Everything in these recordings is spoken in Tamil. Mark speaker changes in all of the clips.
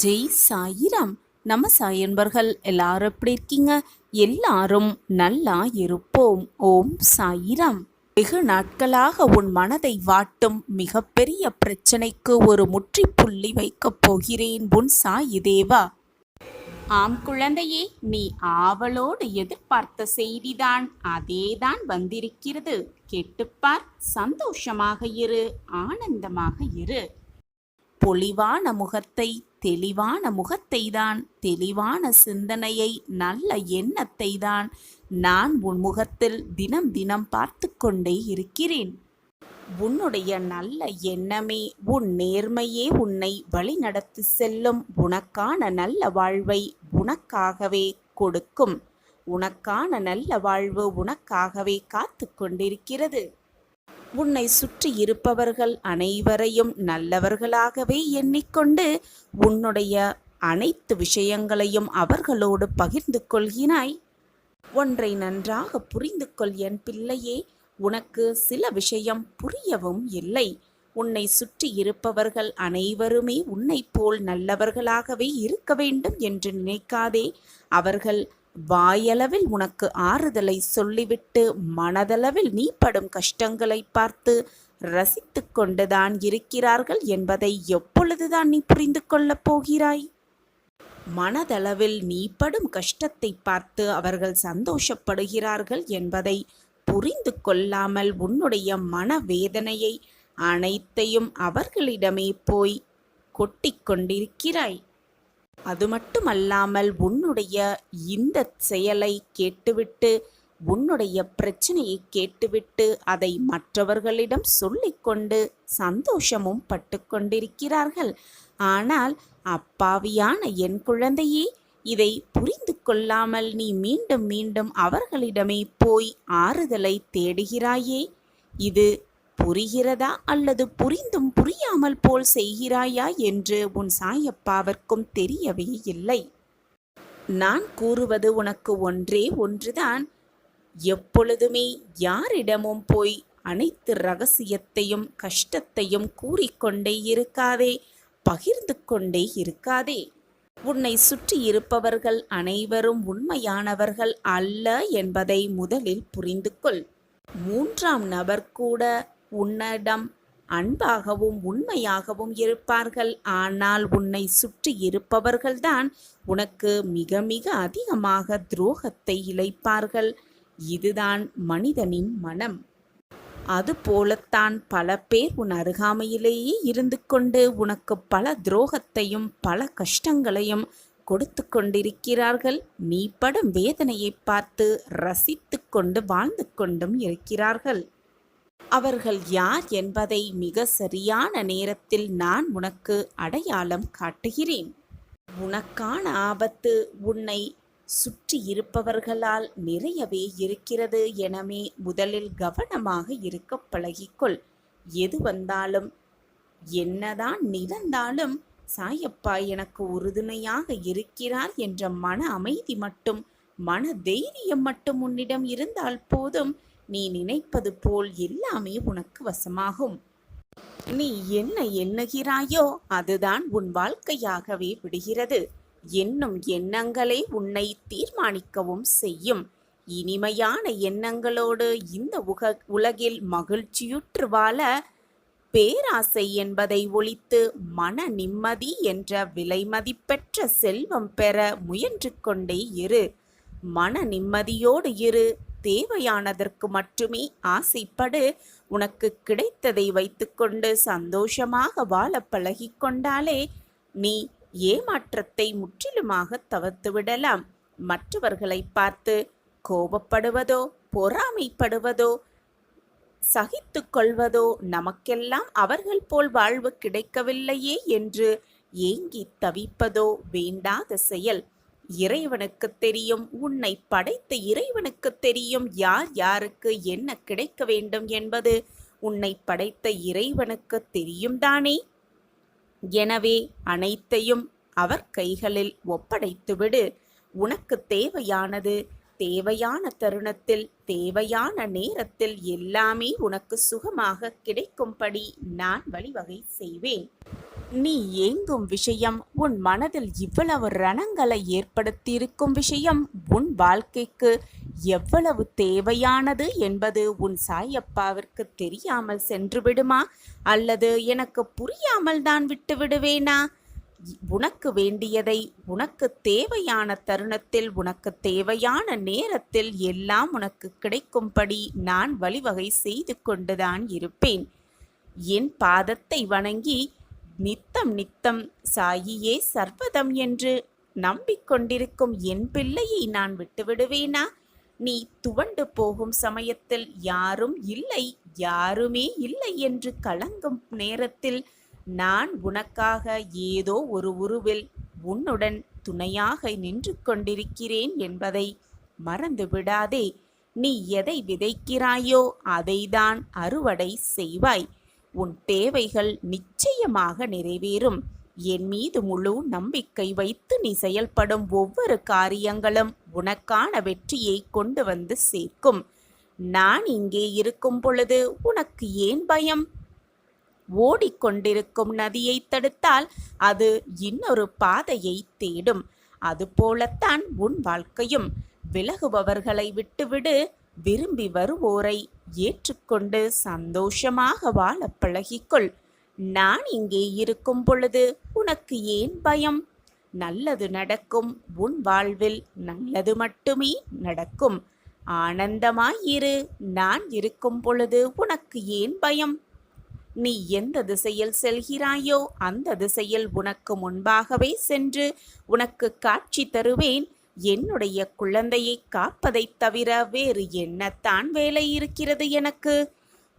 Speaker 1: ஜெய் சாயிராம். நம்ம சாயன்பர்கள் எல்லாரும் எப்படி இருக்கீங்க? எல்லாரும் நல்லா இருப்போம். ஓம் சாயிராம். வெகு நாட்களாக உன் மனதை வாட்டும் மிகப்பெரிய பிரச்சனைக்கு ஒரு முற்றுப்புள்ளி வைக்கப் போகிறேன் உன் சாயி தேவா. ஆம் குழந்தையே, நீ ஆவலோடு எதிர்பார்த்த செய்திதான் அதேதான் வந்திருக்கிறது. கேட்டுப்பார், சந்தோஷமாக இரு, ஆனந்தமாக இரு. பொலிவான முகத்தை, தெளிவான முகத்தை தான், தெளிவான சிந்தனையை, நல்ல எண்ணத்தை தான் நான் உன் முகத்தில் தினம் தினம் பார்த்து கொண்டே இருக்கிறேன். உன்னுடைய நல்ல எண்ணமே, உன் நேர்மையே உன்னை வழிநடத்தி செல்லும். உனக்கான நல்ல வாழ்வை உனக்காகவே கொடுக்கும். உனக்கான நல்ல வாழ்வு உனக்காகவே காத்து கொண்டிருக்கிறது. உன்னை சுற்றி இருப்பவர்கள் அனைவரையும் நல்லவர்களாகவே எண்ணிக்கொண்டு உன்னுடைய அனைத்து விஷயங்களையும் அவர்களோடு பகிர்ந்து கொள்கிறாய். ஒன்றை நன்றாக புரிந்து கொள் என் பிள்ளையே, உனக்கு சில விஷயம் புரியவும் இல்லை. உன்னை சுற்றி இருப்பவர்கள் அனைவருமே உன்னை போல் நல்லவர்களாகவே இருக்க வேண்டும் என்று நினைக்காதே. அவர்கள் வாயளவில் உனக்கு ஆறுதலை சொல்லிவிட்டு மனதளவில் நீ படும் கஷ்டங்களை பார்த்து ரசித்து கொண்டுதான் இருக்கிறார்கள் என்பதை எப்பொழுதுதான் நீ புரிந்து கொள்ளப் போகிறாய்? மனதளவில் நீ படும் கஷ்டத்தை பார்த்து அவர்கள் சந்தோஷப்படுகிறார்கள் என்பதை புரிந்து கொள்ளாமல் உன்னுடைய மனவேதனையை அனைத்தையும் அவர்களிடமே போய் கொட்டிக் கொண்டிருக்கிறாய். அது மட்டுமல்லாமல் உன்னுடைய இந்த செயலை கேட்டுவிட்டு, உன்னுடைய பிரச்சனையை கேட்டுவிட்டு அதை மற்றவர்களிடம் சொல்லிக்கொண்டு சந்தோஷமும் பட்டு கொண்டிருக்கிறார்கள். ஆனால் அப்பாவியான என் குழந்தையே, இதை புரிந்து கொள்ளாமல் நீ மீண்டும் மீண்டும் அவர்களிடமே போய் ஆறுதலை தேடுகிறாயே. இது புரிகிறதா அல்லது புரிந்தும் புரியாமல் போல் செய்கிறாயா என்று உன் சாயப்பாவிற்கும் தெரியவே இல்லை. நான் கூறுவது உனக்கு ஒன்றே ஒன்றுதான். எப்பொழுதுமே யாரிடமும் போய் அனைத்து ரகசியத்தையும் கஷ்டத்தையும் கூறிக்கொண்டே இருக்காதே, பகிர்ந்து கொண்டே இருக்காதே. உன்னை சுற்றி இருப்பவர்கள் அனைவரும் உண்மையானவர்கள் அல்ல என்பதை முதலில் புரிந்து கொள். மூன்றாம் நபர் கூட உன்னிடம் அன்பாகவும் உண்மையாகவும் இருப்பார்கள். ஆனால் உன்னை சுற்றி இருப்பவர்கள்தான் உனக்கு மிக மிக அதிகமாக துரோகத்தை இழைப்பார்கள். இதுதான் மனிதனின் மனம். அதுபோலத்தான் பல பேர் உன் அருகாமையிலேயே இருந்து கொண்டு உனக்கு பல துரோகத்தையும் பல கஷ்டங்களையும் கொடுத்து கொண்டிருக்கிறார்கள். நீ படும் வேதனையை பார்த்து ரசித்து கொண்டு வாழ்ந்து கொண்டும் இருக்கிறார்கள். அவர்கள் யார் என்பதை மிக சரியான நேரத்தில் நான் உனக்கு அடையாளம் காட்டுகிறேன். உனக்கான ஆபத்து உன்னை சுற்றி இருப்பவர்களால் நிறையவே இருக்கிறது. எனவே முதலில் கவனமாக இருக்க பழகிக்கொள். எது வந்தாலும் என்னதான் நிகழ்ந்தாலும் சாயப்பா எனக்கு உறுதுணையாக இருக்கிறார் என்ற மன அமைதி மட்டும், மன தைரியம் மட்டும் உன்னிடம் இருந்தால் போதும். நீ நினைப்பது போல் எல்லாமே உனக்கு வசமாகும். நீ என்ன எண்ணுகிறாயோ அதுதான் உன் வாழ்க்கையாகவே விடுகிறது. எண்ணும் எண்ணங்களே உன்னை தீர்மானிக்கவும் செய்யும். இனிமையான எண்ணங்களோடு இந்த உலகில் மகிழ்ச்சியுற்று வாழ பேராசை என்பதை ஒழித்து மன நிம்மதி என்ற விலைமதிப்பெற்ற செல்வம் பெற முயன்று கொண்டே இரு. மன நிம்மதியோடு இரு. தேவையானதற்கு மட்டுமே ஆசைப்படு. உனக்கு கிடைத்ததை வைத்துக்கொண்டு சந்தோஷமாக வாழ பழகிக்கொண்டாலே நீ ஏமாற்றத்தை முற்றிலுமாக தவிர்த்துவிடலாம். மற்றவர்களை பார்த்து கோபப்படுவதோ பொறாமைப்படுவதோ சகித்து கொள்வதோ, நமக்கெல்லாம் அவர்கள் போல் வாழ்வு கிடைக்கவில்லையே என்று ஏங்கி தவிப்பதோ வேண்டாத செயல். இறைவனுக்கு தெரியும், உன்னை படைத்த இறைவனுக்கு தெரியும் யார் யாருக்கு என்ன கிடைக்க வேண்டும் என்பது உன்னை படைத்த இறைவனுக்கு தெரியும் தானே. எனவே அனைத்தையும் அவர் கைகளில் ஒப்படைத்துவிடு. உனக்கு தேவையானது தேவையான தருணத்தில் தேவையான நேரத்தில் எல்லாமே உனக்கு சுகமாக கிடைக்கும்படி நான் வழிவகை செய்வேன். நீ ஏங்கும் விஷயம், உன் மனதில் இவ்வளவு ரணங்களை ஏற்படுத்தியிருக்கும் விஷயம் உன் வாழ்க்கைக்கு எவ்வளவு தேவையானது என்பது உன் சாயப்பாவிற்கு தெரியாமல் சென்று விடுமா, அல்லது எனக்கு புரியாமல் தான் விட்டு விடுவேனா? உனக்கு வேண்டியதை உனக்கு தேவையான தருணத்தில், உனக்கு தேவையான நேரத்தில் எல்லாம் உனக்கு கிடைக்கும்படி நான் வழிவகை செய்து கொண்டுதான் இருப்பேன். என் பாதத்தை வணங்கி நித்தம் நித்தம் சாயியே சர்வதம் என்று நம்பிக்கொண்டிருக்கும் என் பிள்ளையை நான் விட்டுவிடுவேனா? நீ துவண்டு போகும் சமயத்தில், யாரும் இல்லை, யாருமே இல்லை என்று கலங்கும் நேரத்தில், நான் உனக்காக ஏதோ ஒரு உருவில் உன்னுடன் துணையாக நின்று கொண்டிருக்கிறேன் என்பதை மறந்து விடாதே. நீ எதை விதைக்கிறாயோ அதைதான் அறுவடை செய்வாய். உன் தேவைகள் நிச்சயமாக நிறைவேறும். என் மீது முழு நம்பிக்கை வைத்து நீ செயல்படும் ஒவ்வொரு காரியங்களும் உனக்கான வெற்றியை கொண்டு வந்து சேர்க்கும். நான் இங்கே இருக்கும் பொழுது உனக்கு ஏன் பயம்? ஓடிக்கொண்டிருக்கும் நதியை தடுத்தால் அது இன்னொரு பாதையை தேடும். அதுபோலத்தான் உன் வாழ்க்கையும். விலகுபவர்களை விட்டுவிடு, விரும்பி வருவோரை ஏற்றுக்கொண்டு சந்தோஷமாக வாழ பழகிக்கொள். நான் இங்கே இருக்கும் பொழுது உனக்கு ஏன் பயம்? நல்லது நடக்கும். உன் வாழ்வில் நல்லது மட்டுமே நடக்கும். ஆனந்தமாயிரு. நான் இருக்கும் பொழுது உனக்கு ஏன் பயம்? நீ எந்த திசையில் செல்கிறாயோ அந்த திசையில் உனக்கு முன்பாகவே சென்று உனக்கு காட்சி தருவேன். என்னுடைய குழந்தையை காப்பதைத் தவிர வேறு என்னத்தான் வேலை இருக்கிறது எனக்கு?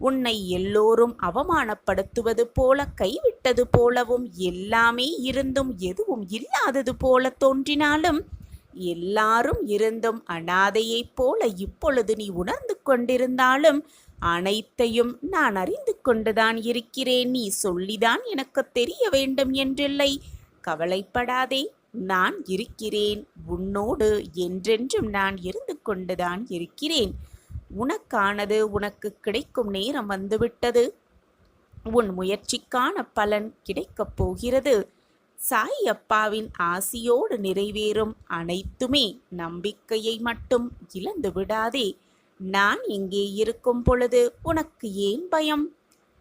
Speaker 1: உன்னை எல்லோரும் அவமானப்படுத்துவது போல, கைவிட்டது போலவும், எல்லாமே இருந்தும் எதுவும் இல்லாதது போல தோன்றினாலும், எல்லாரும் இருந்தும் அனாதையைப் போல இப்பொழுது நீ உணர்ந்து கொண்டிருந்தாலும், அனைத்தையும் நான் அறிந்து கொண்டுதான் இருக்கிறேன். நீ சொல்லிதான் எனக்கு தெரிய வேண்டும் என்றில்லை. கவலைப்படாதே, நான் இருக்கிறேன். உன்னோடு என்றென்றும் நான் இருந்து கொண்டுதான் இருக்கிறேன். உனக்கானது உனக்கு கிடைக்கும் நேரம் வந்துவிட்டது. உன் முயற்சிக்கான பலன் கிடைக்கப் போகிறது. சாய் அப்பாவின் ஆசியோடு நிறைவேறும் அனைத்துமே. நம்பிக்கையை மட்டும் இழந்து விடாதே. நான் இங்கே இருக்கும் பொழுது உனக்கு ஏன் பயம்?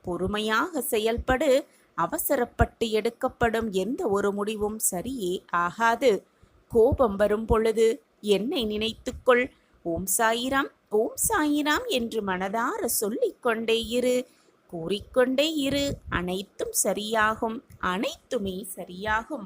Speaker 1: பொறுமையாக செயல்படு. அவசரப்பட்டு எடுக்கப்படும் எந்த ஒரு முடிவும் சரியே ஆகாது. கோபம் வரும் பொழுது என்னை நினைத்துக்கொள். ஓம் சாயிராம், ஓம் சாயிராம் என்று மனதார சொல்லிக்கொண்டே இரு, கூறிக்கொண்டே இரு. அனைத்தும் சரியாகும், அனைத்துமே சரியாகும்.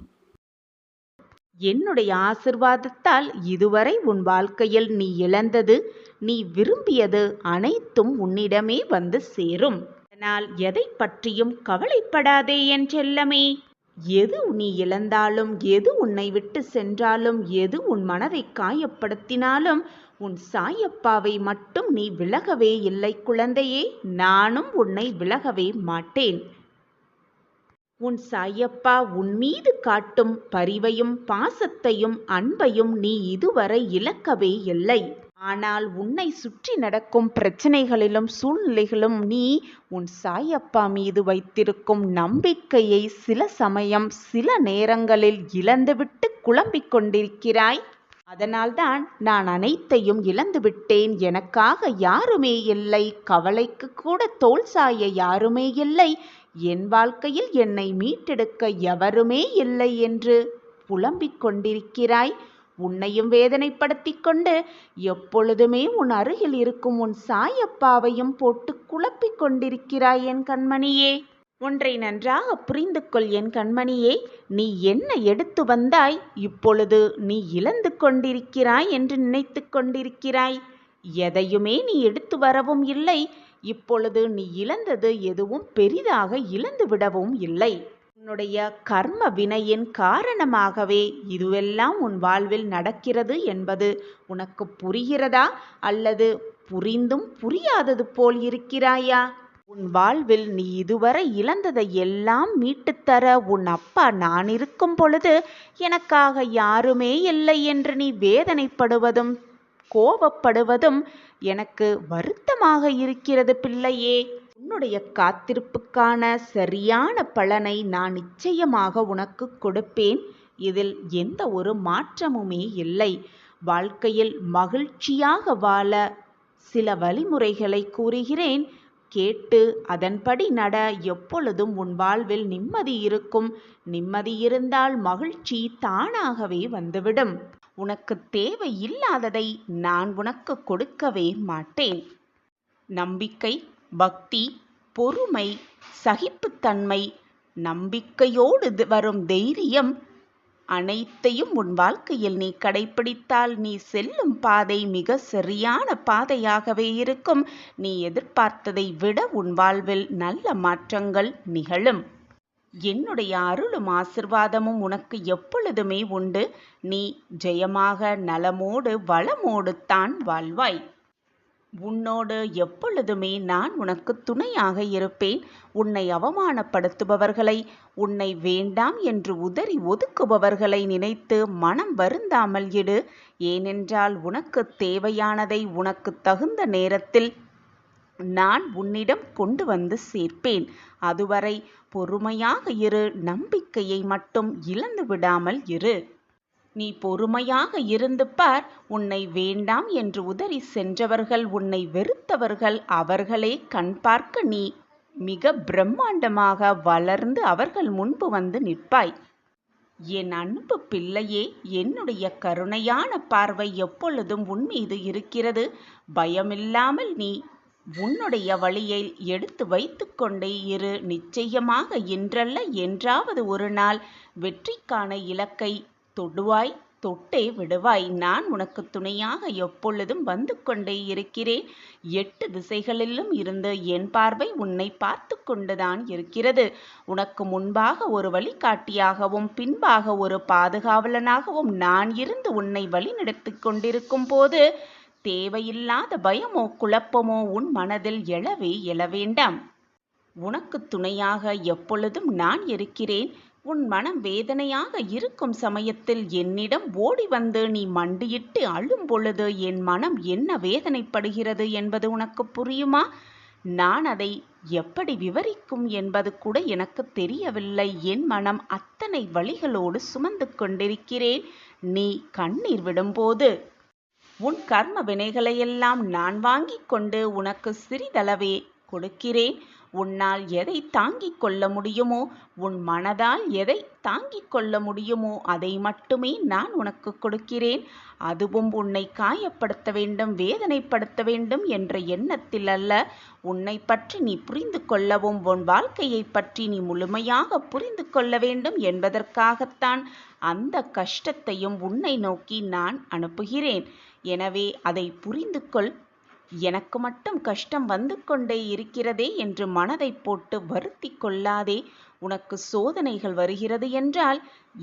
Speaker 1: என்னுடைய ஆசிர்வாதத்தால் இதுவரை உன் வாழ்க்கையில் நீ இழந்தது, நீ விரும்பியது அனைத்தும் உன்னிடமே வந்து சேரும். அதனால் எதை பற்றியும் கவலைப்படாதே என் செல்லமே. எது நீ இழந்தாலும், எது உன்னை விட்டு சென்றாலும், எது உன் மனதை காயப்படுத்தினாலும், உன் சாயப்பாவை மட்டும் நீ விலகவே இல்லை குழந்தையே. நானும் உன்னை விலகவே மாட்டேன். உன் சாயப்பா உன் மீது காட்டும் பரிவையும் பாசத்தையும் அன்பையும் நீ இதுவரை இழக்கவே இல்லை. ஆனால் உன்னை சுற்றி நடக்கும் பிரச்சனைகளிலும் சூழ்நிலைகளும் நீ உன் சாயப்பா மீது வைத்திருக்கும் நம்பிக்கையை சில சமயம், சில நேரங்களில் இழந்துவிட்டு குழம்பிக் கொண்டிருக்கிறாய். அதனால்தான் நான் அனைத்தையும் இழந்துவிட்டேன், எனக்காக யாருமே இல்லை, கவலைக்கு கூட தோள் சாய யாருமே இல்லை, என் வாழ்க்கையில் என்னை மீட்டெடுக்க எவருமே இல்லை என்று புலம்பிக் கொண்டிருக்கிறாய். உன்னையும் வேதனைப்படுத்தி கொண்டு எப்பொழுதுமே உன் அருகில் இருக்கும் உன் சாயப்பாவையும் போட்டு குழப்பிக் கொண்டிருக்கிறாய் என் கண்மணியே. ஒன்றை நன்றாக புரிந்து கொள் என் கண்மணியே. நீ என்ன எடுத்து வந்தாய், இப்பொழுது நீ இழந்து கொண்டிருக்கிறாய் என்று நினைத்து கொண்டிருக்கிறாய். எதையுமே நீ எடுத்து வரவும் இல்லை. இப்பொழுது நீ இழந்தது எதுவும் பெரிதாக இழந்து விடவும் இல்லை. உன்னுடைய கர்ம வினையின் காரணமாகவே இதுவெல்லாம் உன் வாழ்வில் நடக்கிறது என்பது உனக்கு புரிகிறதா, அல்லது புரிந்தும் புரியாதது போல் இருக்கிறாயா? உன் வாழ்வில் நீ இதுவரை இழந்ததை எல்லாம் மீட்டுத்தர உன் அப்பா நான் இருக்கும் பொழுது எனக்காக யாருமே இல்லை என்று நீ வேதனைப்படுவதும் கோபப்படுவதும் எனக்கு வருத்தமாக இருக்கிறது பிள்ளையே. உன்னுடைய காத்திருப்புக்கான சரியான பலனை நான் நிச்சயமாக உனக்கு கொடுப்பேன். இதில் எந்த ஒரு மாற்றமுமே இல்லை. வாழ்க்கையில் மகிழ்ச்சியாக வாழ சில வழிமுறைகளை கூறுகிறேன். கேட்டு அதன்படி நட. எப்பொழுதும் உன் வாழ்வில் நிம்மதி இருக்கும். நிம்மதி இருந்தால் மகிழ்ச்சி தானாகவே வந்துவிடும். உனக்கு தேவையில்லாததை நான் உனக்கு கொடுக்கவே மாட்டேன். நம்பிக்கை, பக்தி, பொறுமை, சகிப்புத்தன்மை, நம்பிக்கையோடு வரும் தைரியம் அனைத்தையும் உன் வாழ்க்கையில் நீ கடைப்பிடித்தால் நீ செல்லும் பாதை மிக சரியான பாதையாகவே இருக்கும். நீ எதிர்பார்த்ததை விட உன் வாழ்வில் நல்ல மாற்றங்கள் நிகழும். என்னுடைய அருளும் ஆசிர்வாதமும் உனக்கு எப்பொழுதுமே உண்டு. நீ ஜெயமாக நலமோடு வளமோடு தான் வாழ்வாய். உன்னோடு எப்பொழுதுமே நான் உனக்கு துணையாக இருப்பேன். உன்னை அவமானப்படுத்துபவர்களை, உன்னை வேண்டாம் என்று உதறி ஒதுக்குபவர்களை நினைத்து மனம் வருந்தாமல் இடு. ஏனென்றால் உனக்கு தேவையானதை உனக்கு தகுந்த நேரத்தில் நான் உன்னிடம் கொண்டு வந்து சேர்ப்பேன். அதுவரை பொறுமையாக இரு. நம்பிக்கையை மட்டும் இழந்து விடாமல் இரு. நீ பொறுமையாக இருந்து பார். உன்னை வேண்டாம் என்று உதறி சென்றவர்கள், உன்னை வெறுத்தவர்கள், அவர்களே கண் பார்க்க நீ மிக பிரம்மாண்டமாக வளர்ந்து அவர்கள் முன்பு வந்து நிற்பாய். என் அன்பு பிள்ளையே, என்னுடைய கருணையான பார்வை எப்பொழுதும் உன் மீது இருக்கிறது. பயமில்லாமல் நீ உன்னுடைய வழியை எடுத்து வைத்து கொண்டே இரு. நிச்சயமாக இன்றல்ல என்றாவது ஒரு நாள் வெற்றிக்கான இலக்கை தொடுவாய், தொட்டே விடுவாய். நான் உனக்கு துணையாக எப்பொழுதும் வந்து கொண்டே இருக்கிறேன். 8 திசைகளிலும் இருந்து என் பார்வை உன்னை பார்த்து கொண்டுதான் இருக்கிறது. உனக்கு முன்பாக ஒரு வழிகாட்டியாகவும் பின்பாக ஒரு பாதுகாவலனாகவும் நான் இருந்து உன்னை வழிநடத்தி கொண்டிருக்கும் போது தேவையில்லாத பயமோ குழப்பமோ உன் மனதில் எழவே எழ வேண்டாம். உனக்கு துணையாக எப்பொழுதும் நான் இருக்கிறேன். உன் மனம் வேதனையாக இருக்கும் சமயத்தில் என்னிடம் ஓடி வந்து நீ மண்டியிட்டு அழும் பொழுது என் மனம் என்ன வேதனைப்படுகிறது என்பது உனக்கு புரியுமா? நான் அதை எப்படி விவரிக்கும் என்பது கூட எனக்கு தெரியவில்லை. என் மனம் அத்தனை வழிகளோடு சுமந்து கொண்டிருக்கிறேன். நீ கண்ணீர் விடும்போது உன் கர்ம வினைகளையெல்லாம் நான் வாங்கிக் கொண்டு உனக்கு சிறிதளவே கொடுக்கிறேன். உன்னால் எதை தாங்கிக் கொள்ள முடியுமோ, உன் மனதால் எதை தாங்கிக் கொள்ள முடியுமோ அதை மட்டுமே நான் உனக்கு கொடுக்கிறேன். அதுவும் உன்னை காயப்படுத்த வேண்டும், வேதனைப்படுத்த வேண்டும் என்ற எண்ணத்தில் அல்ல. உன்னை பற்றி நீ புரிந்து கொள்ளவும் உன் வாழ்க்கையை பற்றி நீ முழுமையாக புரிந்து கொள்ள வேண்டும் என்பதற்காகத்தான் அந்த கஷ்டத்தையும் உன்னை நோக்கி நான் அனுப்புகிறேன். எனவே அதை புரிந்து கொள். எனக்கு மட்டும் கஷ்டம் வந்து கொண்டே இருக்கிறதே என்று மனதை போட்டு வருத்தி கொள்ளாதே. உனக்கு சோதனைகள் வருகிறது என்றால்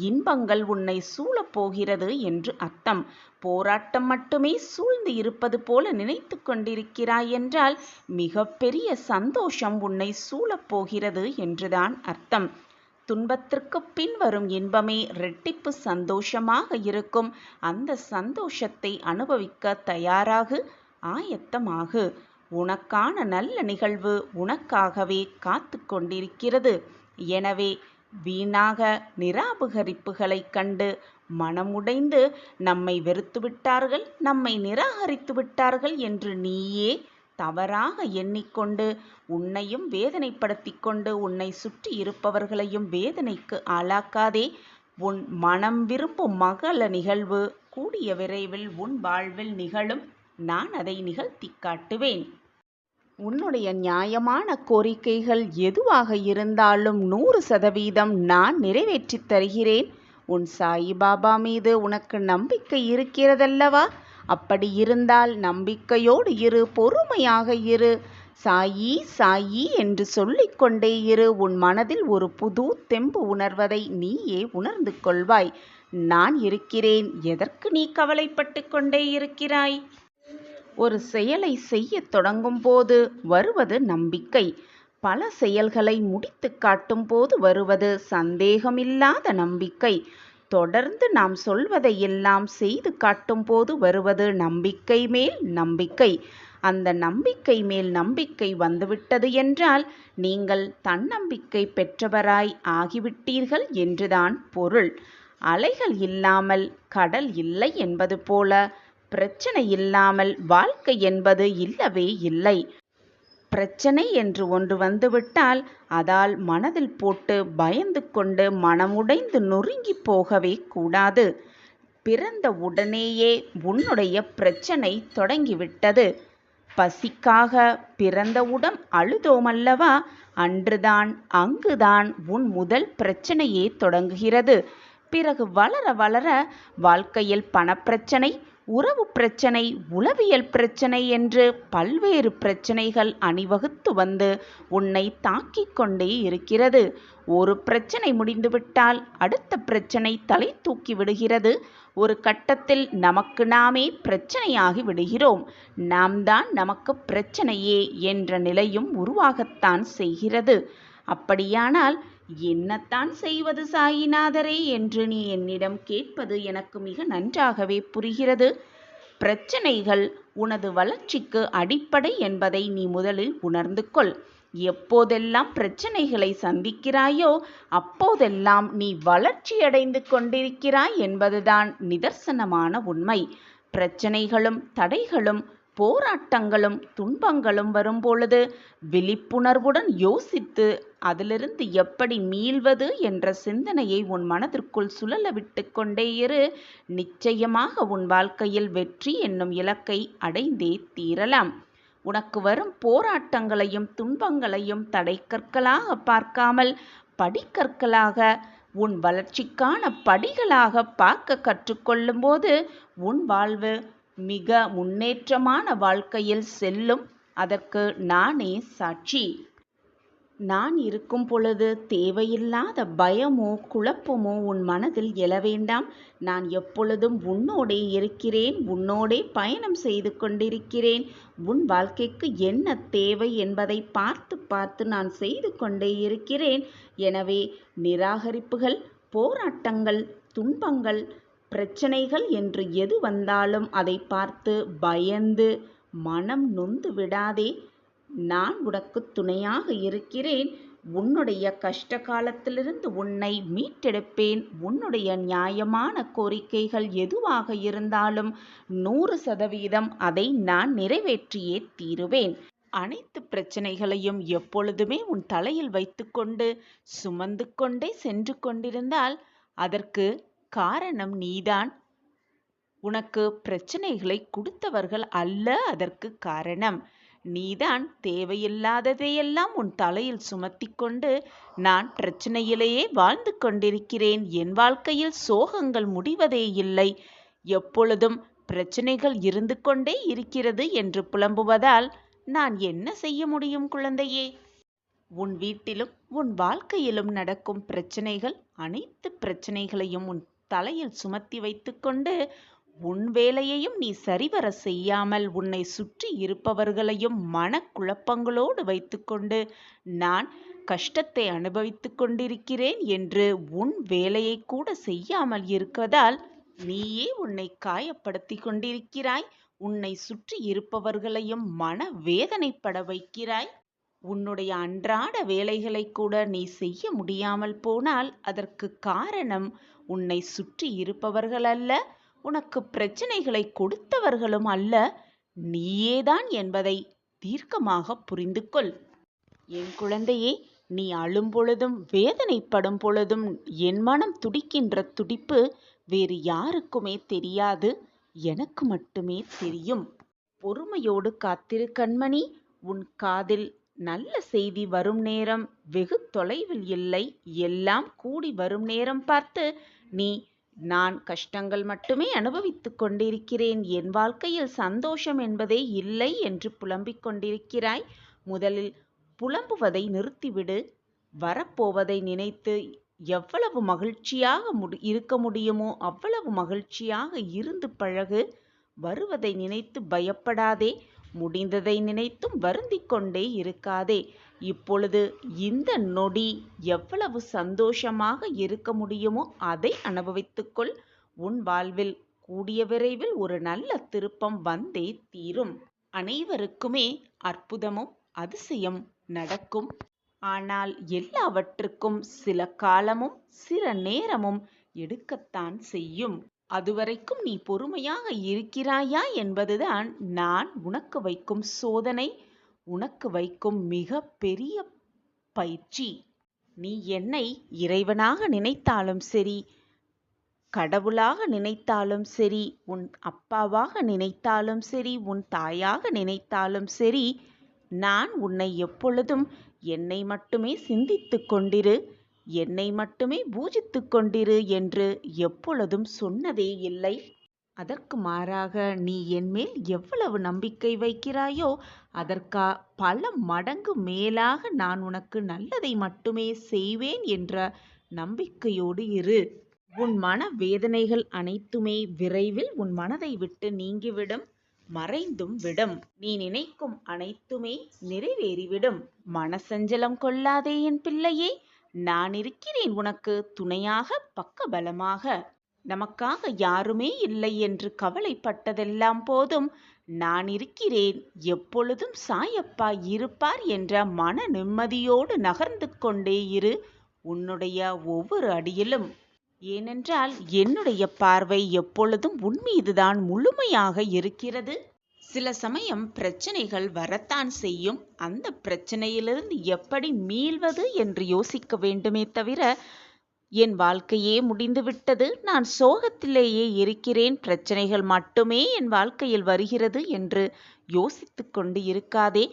Speaker 1: இன்பங்கள் உன்னை சூழப்போகிறது என்று அர்த்தம். போராட்டம் மட்டுமே சூழ்ந்து இருப்பது போல நினைத்து கொண்டிருக்கிறாய் என்றால் மிகப்பெரிய சந்தோஷம் உன்னை சூழப்போகிறது என்றுதான் அர்த்தம். துன்பத்திற்கு பின் வரும் இன்பமே இரட்டிப்பு சந்தோஷமாக இருக்கும். அந்த சந்தோஷத்தை அனுபவிக்க தயாராகு, ஆயத்தமாகு. உனக்கான நல்ல நிகழ்வு உனக்காகவே காத்து கொண்டிருக்கிறது. எனவே வீணாக நிராபகரிப்புகளை கண்டு மனமுடைந்து நம்மை வெறுத்து விட்டார்கள், நம்மை நிராகரித்து விட்டார்கள் என்று நீயே தவறாக எண்ணிக்கொண்டு உன்னையும் வேதனைப்படுத்தி கொண்டு உன்னை சுற்றி இருப்பவர்களையும் வேதனைக்கு ஆளாக்காதே. உன் மனம் விரும்பும் மகள நிகழ்வு கூடிய விரைவில் உன் வாழ்வில் நிகழும். நான் அதை நிகழ்த்தி காட்டுவேன். உன்னுடைய நியாயமான கோரிக்கைகள் எதுவாக இருந்தாலும் 100% நான் நிறைவேற்றித் தருகிறேன். உன் சாயிபாபா மீது உனக்கு நம்பிக்கை இருக்கிறதல்லவா? அப்படி இருந்தால் நம்பிக்கையோடு இரு, பொறுமையாக இரு. சாயி சாயி என்று சொல்லிக்கொண்டே இரு. உன் மனதில் ஒரு புது தெம்பு உணர்வதை நீயே உணர்ந்து கொள்வாய். நான் இருக்கிறேன். எதற்கு நீ கவலைப்பட்டு கொண்டே இருக்கிறாய்? ஒரு செயலை செய்ய தொடங்கும் போது வருவது நம்பிக்கை. பல செயல்களை முடித்து காட்டும் போது வருவது சந்தேகமில்லாத நம்பிக்கை. தொடர்ந்து நாம் சொல்வதை எல்லாம் செய்து காட்டும் போது வருவது நம்பிக்கை மேல் நம்பிக்கை. அந்த நம்பிக்கை மேல் நம்பிக்கை வந்துவிட்டது என்றால் நீங்கள் தன்னம்பிக்கை பெற்றவராய் ஆகிவிட்டீர்கள் என்றுதான் பொருள். அலைகள் இல்லாமல் கடல் இல்லை என்பது போல பிரச்சனை இல்லாமல் வாழ்க்கை என்பது இல்லவே இல்லை. பிரச்சனை என்று ஒன்று வந்துவிட்டால் அதால் மனதில் போட்டு பயந்து கொண்டு மனமுடைந்து நொறுங்கி போகவே கூடாது. பிறந்த உடனேயே உன்னுடைய பிரச்சனை தொடங்கிவிட்டது. பசிக்காக பிறந்தவுடன் அழுதோமல்லவா, அன்றுதான் அங்குதான் உன் முதல் பிரச்சனையே தொடங்குகிறது. பிறகு வளர வளர வாழ்க்கையில் பணப்பிரச்சனை, உறவு பிரச்சனை, உளவியல் பிரச்சனை என்று பல்வேறு பிரச்சனைகள் அணிவகுத்து வந்து உன்னை தாக்கிக் கொண்டே இருக்கிறது. ஒரு பிரச்சனை முடிந்துவிட்டால் அடுத்த பிரச்சனை தலை தூக்கி விடுகிறது. ஒரு கட்டத்தில் நமக்கு நாமே பிரச்சனையாகி விடுகிறோம். நாம் தான் நமக்கு பிரச்சனையே என்ற நிலையும் உருவாகத்தான் செய்கிறது. அப்படியானால் என்னத்தான் செய்வது சாயிநாதரே என்று நீ என்னிடம் கேட்பது எனக்கு மிக நன்றாகவே புரிகிறது. பிரச்சனைகள் உனது வளர்ச்சிக்கு அடிப்படை என்பதை நீ முதலில் உணர்ந்து கொள். எப்போதெல்லாம் பிரச்சனைகளை சந்திக்கிறாயோ அப்போதெல்லாம் நீ வளர்ச்சியடைந்து கொண்டிருக்கிறாய் என்பதுதான் நிதர்சனமான உண்மை. பிரச்சனைகளும் தடைகளும் போராட்டங்களும் துன்பங்களும் வரும்பொழுது விழிப்புணர்வுடன் யோசித்து அதிலிருந்து எப்படி மீள்வது என்ற சிந்தனையை உன் மனதிற்குள் சுழல விட்டு கொண்டே இரு. நிச்சயமாக உன் வாழ்க்கையில் வெற்றி என்னும் இலக்கை அடைந்தே தீரலாம். உனக்கு வரும் போராட்டங்களையும் துன்பங்களையும் தடைக்கற்களாக பார்க்காமல் படிக்கற்களாக, உன் வளர்ச்சிக்கான படிகளாக பார்க்க கற்றுக்கொள்ளும் போது உன் வாழ்வு மிக முன்னேற்றமான வாழ்க்கையில் செல்லும். அதற்கு நானே சாட்சி. நான் இருக்கும் பொழுது தேவையில்லாத பயமோ குழப்பமோ உன் மனதில் எழ வேண்டாம். நான் எப்பொழுதும் உன்னோடே இருக்கிறேன், உன்னோடே பயணம் செய்து கொண்டிருக்கிறேன். உன் வாழ்க்கைக்கு என்ன தேவை என்பதை பார்த்து பார்த்து நான் செய்து கொண்டே இருக்கிறேன். எனவே நிராகரிப்புகள், போராட்டங்கள், துன்பங்கள், பிரச்சனைகள் என்று எது வந்தாலும் அதை பார்த்து பயந்து மனம் நொந்து விடாதே. நான் உனக்கு துணையாக இருக்கிறேன். உன்னுடைய கஷ்ட காலத்திலிருந்து உன்னை மீட்டெடுப்பேன். உன்னுடைய நியாயமான கோரிக்கைகள் எதுவாக இருந்தாலும் 100% அதை நான் நிறைவேற்றியே தீருவேன். அனைத்து பிரச்சனைகளையும் எப்பொழுதுமே உன் தலையில் வைத்துக்கொண்டு சுமந்து கொண்டே சென்று கொண்டிருந்தால் அதற்கு காரணம் நீதான். உனக்கு பிரச்சனைகளை கொடுத்தவர்கள் அல்ல அதற்கு காரணம். நீதான் தேவையில்லாததையெல்லாம் உன் தலையில் சுமத்தி கொண்டு நான் பிரச்சனையிலேயே வாழ்ந்து கொண்டிருக்கிறேன், என் வாழ்க்கையில் சோகங்கள் முடிவதே இல்லை, எப்பொழுதும் பிரச்சனைகள் இருந்து கொண்டே இருக்கிறது என்று புலம்புவதால் நான் என்ன செய்ய முடியும் குழந்தையே? உன் வீட்டிலும் உன் வாழ்க்கையிலும் நடக்கும் பிரச்சனைகள், அனைத்து பிரச்சனைகளையும் உன் தலையில் சுமத்தி வைத்துக்கொண்டு உன் வேலையையும் நீ சரிவர செய்யாமல் உன்னை சுற்றி இருப்பவர்களையும் மனக்குழப்பங்களோடு வைத்துக்கொண்டு நான் கஷ்டத்தை அனுபவித்து கொண்டிருக்கிறேன் என்று உன் வேலையை கூட செய்யாமல் இருப்பதால் நீயே உன்னை காயப்படுத்தி கொண்டிருக்கிறாய். உன்னை சுற்றி இருப்பவர்களையும் மன வேதனைப்பட வைக்கிறாய். உன்னுடைய அன்றாட வேலைகளை கூட நீ செய்ய முடியாமல் போனால் அதற்கு காரணம் உன்னை சுற்றி இருப்பவர்கள் அல்ல, உனக்கு பிரச்சனைகளை கொடுத்தவர்களும் அல்ல, நீயேதான் என்பதை தீர்க்கமாக புரிந்து கொள். என் குழந்தையே, நீ அழும் பொழுதும் வேதனைப்படும் பொழுதும் என் மனம் துடிக்கின்ற துடிப்பு வேறு யாருக்குமே தெரியாது, எனக்கு மட்டுமே தெரியும். பொறுமையோடு காத்திரு கண்மணி. உன் காதில் நல்ல செய்தி வரும் நேரம் வெகு தொலைவில் இல்லை. எல்லாம் கூடி வரும் நேரம் பார்த்து நீ நான் கஷ்டங்கள் மட்டுமே அனுபவித்துக் கொண்டிருக்கிறேன், என் வாழ்க்கையில் சந்தோஷம் என்பதே இல்லை என்று புலம்பிக் கொண்டிருக்கிறாய். முதலில் புலம்புவதை நிறுத்திவிடு. வரப்போவதை நினைத்து எவ்வளவு மகிழ்ச்சியாக இருக்க முடியுமோ அவ்வளவு மகிழ்ச்சியாக இருந்து பழகு. வருவதை நினைத்து பயப்படாதே. முடிந்ததை நினைத்தும் வருந்திக் கொண்டே இருக்காதே. இப்பொழுது இந்த நொடி எவ்வளவு சந்தோஷமாக இருக்க முடியுமோ அதை அனுபவித்துக்கொள். உன் வாழ்வில் கூடிய விரைவில் ஒரு நல்ல திருப்பம் வந்தே தீரும். அனைவருக்குமே அற்புதமும் அதிசயம் நடக்கும். ஆனால் எல்லாவற்றுக்கும் சில காலமும் சில நேரமும் எடுக்கத்தான் செய்யும். அதுவரைக்கும் நீ பொறுமையாக இருக்கிறாயா என்பதுதான் நான் உனக்கு வைக்கும் சோதனை, உனக்கு வைக்கும் மிக பெரிய பயிற்சி. நீ என்னை இறைவனாக நினைத்தாலும் சரி, கடவுளாக நினைத்தாலும் சரி, உன் அப்பாவாக நினைத்தாலும் சரி, உன் தாயாக நினைத்தாலும் சரி, நான் உன்னை எப்பொழுதும் என்னை மட்டுமே சிந்தித்துக் கொண்டிரு, என்னை மட்டுமே பூஜித்துக் கொண்டிரு என்று எப்பொழுதும் சொன்னதே இல்லை. அதற்கு மாறாக நீ என்மேல் எவ்வளவு நம்பிக்கை வைக்கிறாயோ அதற்கு பல மடங்கு மேலாக நான் உனக்கு நல்லதை மட்டுமே செய்வேன் என்ற நம்பிக்கையோடு இரு. உன் மன வேதனைகள் அனைத்துமே விரைவில் உன் மனதை விட்டு நீங்கிவிடும், மறைந்தும் விடும். நீ நினைக்கும் அனைத்துமே நிறைவேறிவிடும். மனசஞ்சலம் கொள்ளாதே என் பிள்ளையே, நான் இருக்கிறேன் உனக்கு துணையாக, பக்கபலமாக. நமக்காக யாருமே இல்லை என்று கவலைப்பட்டதெல்லாம் போதும், நான் இருக்கிறேன், எப்பொழுதும் சாயப்பா இருப்பார் என்ற மன நிம்மதியோடு நகர்ந்து கொண்டே இரு உன்னுடைய ஒவ்வொரு அடியிலும். ஏனென்றால் என்னுடைய பார்வை எப்பொழுதும் உன் மீதுதான் முழுமையாக இருக்கிறது. சில சமயம் பிரச்சனைகள் வரத்தான் செய்யும். அந்த பிரச்சனையிலிருந்து எப்படி மீள்வது என்று யோசிக்க வேண்டுமே தவிர, என் வாழ்க்கையே முடிந்துவிட்டது, நான் சோகத்திலேயே இருக்கிறேன், பிரச்சனைகள் மட்டுமே என் வாழ்க்கையில் வருகிறது என்று யோசித்து கொண்டு இருக்காதே.